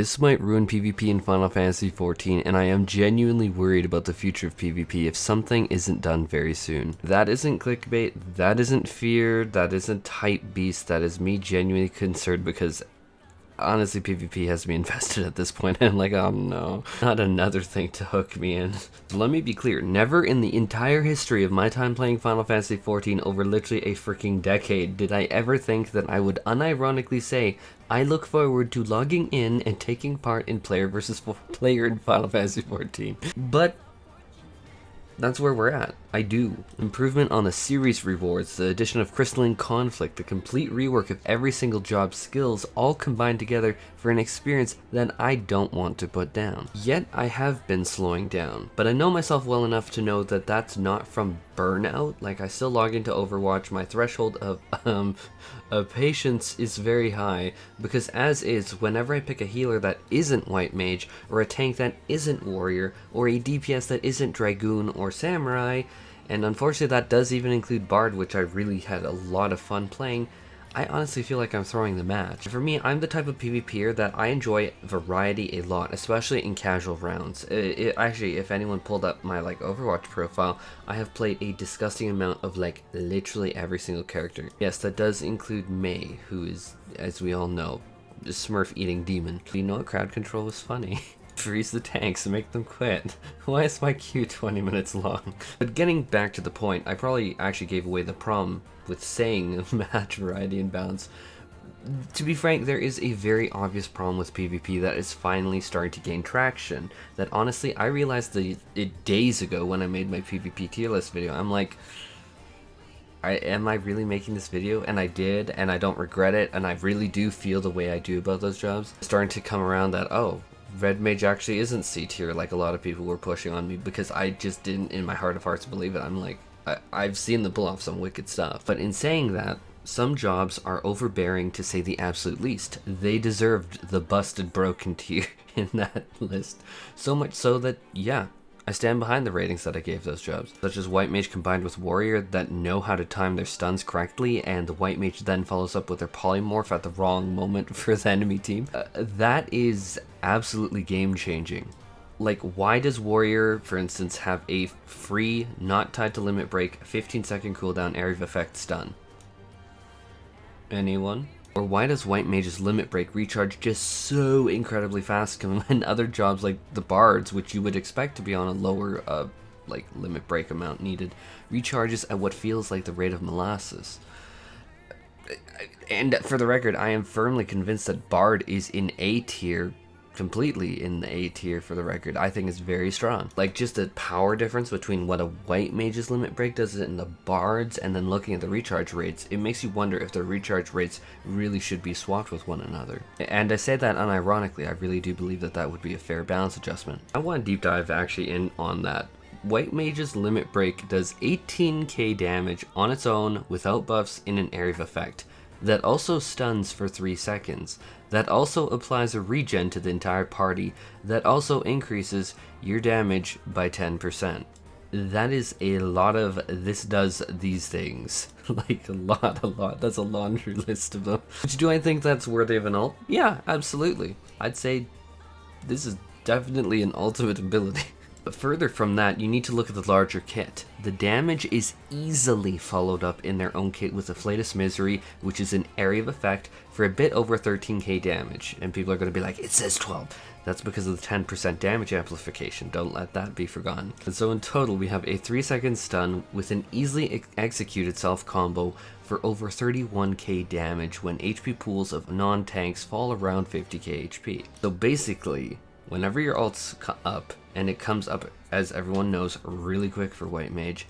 This might ruin PvP in Final Fantasy XIV, and I am genuinely worried about the future of PvP if something isn't done very soon. That isn't clickbait, that isn't fear, that isn't hypebeast, that is me genuinely concerned because honestly, PvP has me invested at this point, and I'm like, oh no, not another thing to hook me in. Let me be clear, never in the entire history of my time playing Final Fantasy XIV over literally a freaking decade did I ever think that I would unironically say, I look forward to logging in and taking part in player versus player in Final Fantasy XIV. But that's where we're at. I do. Improvement on the series rewards, the addition of crystalline conflict, the complete rework of every single job's skills, all combined together for an experience that I don't want to put down. Yet I have been slowing down, but I know myself well enough to know that that's not from burnout. Like, I still log into Overwatch, my threshold of patience is very high, because as is, whenever I pick a healer that isn't white mage, or a tank that isn't warrior, or a DPS that isn't dragoon or samurai, and unfortunately that does even include bard, which I really had a lot of fun playing, I honestly feel like I'm throwing the match. For me, I'm the type of PvPer that I enjoy variety a lot, especially in casual rounds. Actually, if anyone pulled up my Overwatch profile, I have played a disgusting amount of literally every single character. Yes, that does include Mage, who is, as we all know, a Smurf eating demon. You know what, crowd control was funny. Freeze the tanks and make them quit. Why is my queue 20 minutes long? But getting back to the point, I probably actually gave away the problem with saying match variety and balance. To be frank, there is a very obvious problem with PvP that is finally starting to gain traction. That honestly, I realized it days ago when I made my PvP tier list video. I'm like, am I really making this video? And I did, and I don't regret it, and I really do feel the way I do about those jobs. Starting to come around that, oh, Red Mage actually isn't C tier like a lot of people were pushing on me, because I just didn't in my heart of hearts believe it. I'm like, I've seen them pull off some wicked stuff. But in saying that, some jobs are overbearing to say the absolute least. They deserved the busted broken tier in that list. So much so that, yeah, I stand behind the ratings that I gave those jobs, such as White Mage combined with Warrior that know how to time their stuns correctly, and the White Mage then follows up with their polymorph at the wrong moment for the enemy team. That is absolutely game-changing. Like, why does Warrior, for instance, have a free, not tied to limit break, 15-second cooldown area of effect stun? Anyone? Or why does White Mage's limit break recharge just so incredibly fast when other jobs like the Bards, which you would expect to be on a lower limit break amount needed, recharges at what feels like the rate of molasses? And for the record, I am firmly convinced that Bard is in A tier, completely in the A tier for the record. I think it's very strong. Like, just the power difference between what a White Mage's limit break does in the Bards, and then looking at the recharge rates, it makes you wonder if the recharge rates really should be swapped with one another. And I say that unironically, I really do believe that that would be a fair balance adjustment. I want to deep dive actually in on that. White Mage's limit break does 18k damage on its own without buffs in an area of effect. That also stuns for 3 seconds. That also applies a regen to the entire party. That also increases your damage by 10%. That is a lot of this does these things. Like, a lot. That's a laundry list of them. Do I think that's worthy of an ult? Yeah, absolutely. I'd say this is definitely an ultimate ability. But further from that, you need to look at the larger kit. The damage is easily followed up in their own kit with Afflatus Misery, which is an area of effect for a bit over 13k damage. And people are going to be like, it says 12. That's because of the 10% damage amplification. Don't let that be forgotten. And so in total, we have a 3-second stun with an easily executed self combo for over 31k damage when HP pools of non-tanks fall around 50k HP. So basically, whenever your ult's up, and it comes up, as everyone knows, really quick for White Mage,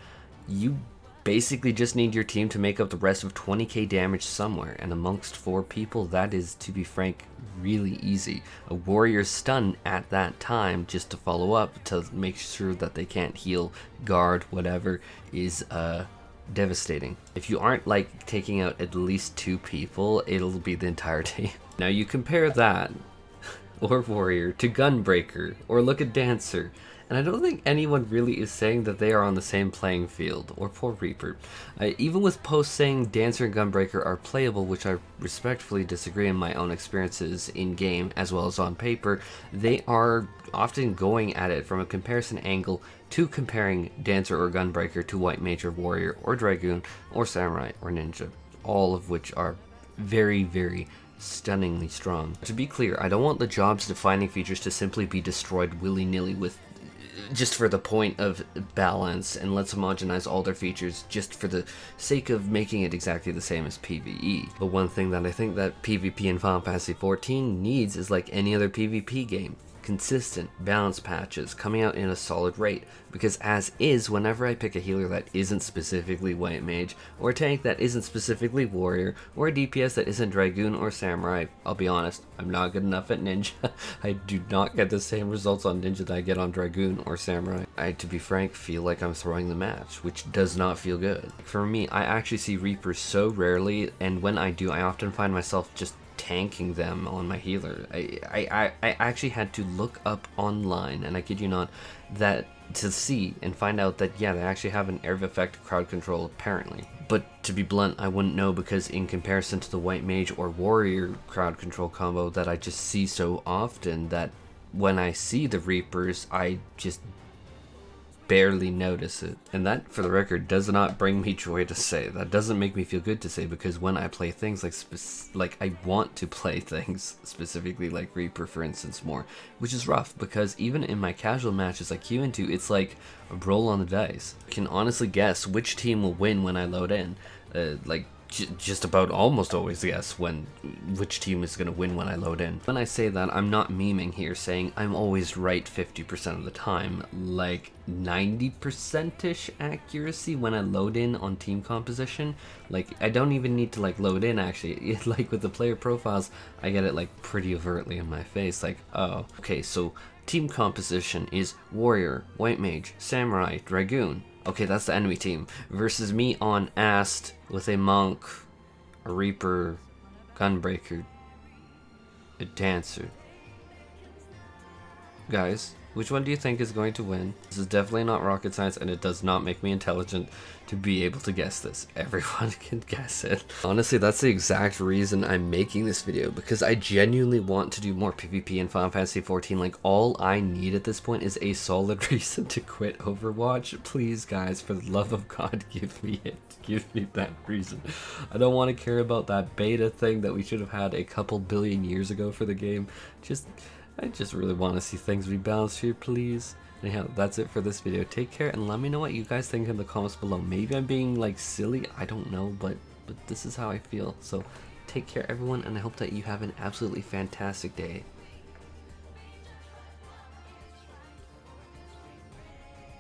you basically just need your team to make up the rest of 20k damage somewhere, and amongst 4 people, that is, to be frank, really easy. A Warrior's stun at that time, just to follow up, to make sure that they can't heal, guard, whatever, is devastating. If you aren't taking out at least 2 people, it'll be the entire team. Now you compare that or Warrior to Gunbreaker, or look at Dancer, And I don't think anyone really is saying that they are on the same playing field, or poor Reaper. Even with posts saying Dancer and Gunbreaker are playable, which I respectfully disagree in my own experiences in-game as well as on paper, they are often going at it from a comparison angle to comparing Dancer or Gunbreaker to White Mage or Warrior or Dragoon or Samurai or Ninja, all of which are very, very stunningly strong. To be clear, I don't want the job's defining features to simply be destroyed willy-nilly with just for the point of balance and let's homogenize all their features just for the sake of making it exactly the same as PvE. But one thing that I think that PvP in Final Fantasy XIV needs is like any other PvP game. Consistent balance patches coming out in a solid rate, because as is, whenever I pick a healer that isn't specifically White Mage, or a tank that isn't specifically Warrior, or a DPS that isn't Dragoon or Samurai, I'll be honest, I'm not good enough at Ninja. I do not get the same results on Ninja that I get on Dragoon or Samurai. I, to be frank, feel like I'm throwing the match, which does not feel good. For me, I actually see Reapers so rarely, and when I do, I often find myself just tanking them on my healer. I actually had to look up online, and I kid you not, that to see and find out that yeah, they actually have an area of effect crowd control apparently. But to be blunt, I wouldn't know, because in comparison to the White Mage or Warrior crowd control combo that I just see so often, that when I see the Reapers, I just barely notice it. And that, for the record, does not bring me joy to say. That doesn't make me feel good to say, because when I play things like I want to play things specifically like Reaper, for instance, more, which is rough, because even in my casual matches I queue into, it's like a roll on the dice. I can honestly guess which team will win when I load in. Just about almost always guess which team is going to win when I load in. When I say that, I'm not memeing here saying I'm always right 50% of the time, like 90%-ish accuracy when I load in on team composition. Like, I don't even need to like load in actually. Like with the player profiles, I get it like pretty overtly in my face, like, oh, okay, so team composition is Warrior, White Mage, Samurai, Dragoon. Okay, that's the enemy team. Versus me on Ast with a Monk, a Reaper, Gunbreaker, a Dancer. Guys, which one do you think is going to win? This is definitely not rocket science, and it does not make me intelligent to be able to guess this. Everyone can guess it. Honestly, that's the exact reason I'm making this video, because I genuinely want to do more PvP in Final Fantasy XIV. Like, all I need at this point is a solid reason to quit Overwatch. Please, guys, for the love of God, give me it. Give me that reason. I don't want to care about that beta thing that we should have had a couple billion years ago for the game. I just really want to see things rebalanced here, please. Anyhow, that's it for this video. Take care, and let me know what you guys think in the comments below. Maybe I'm being like silly, I don't know, but this is how I feel. So take care, everyone, and I hope that you have an absolutely fantastic day.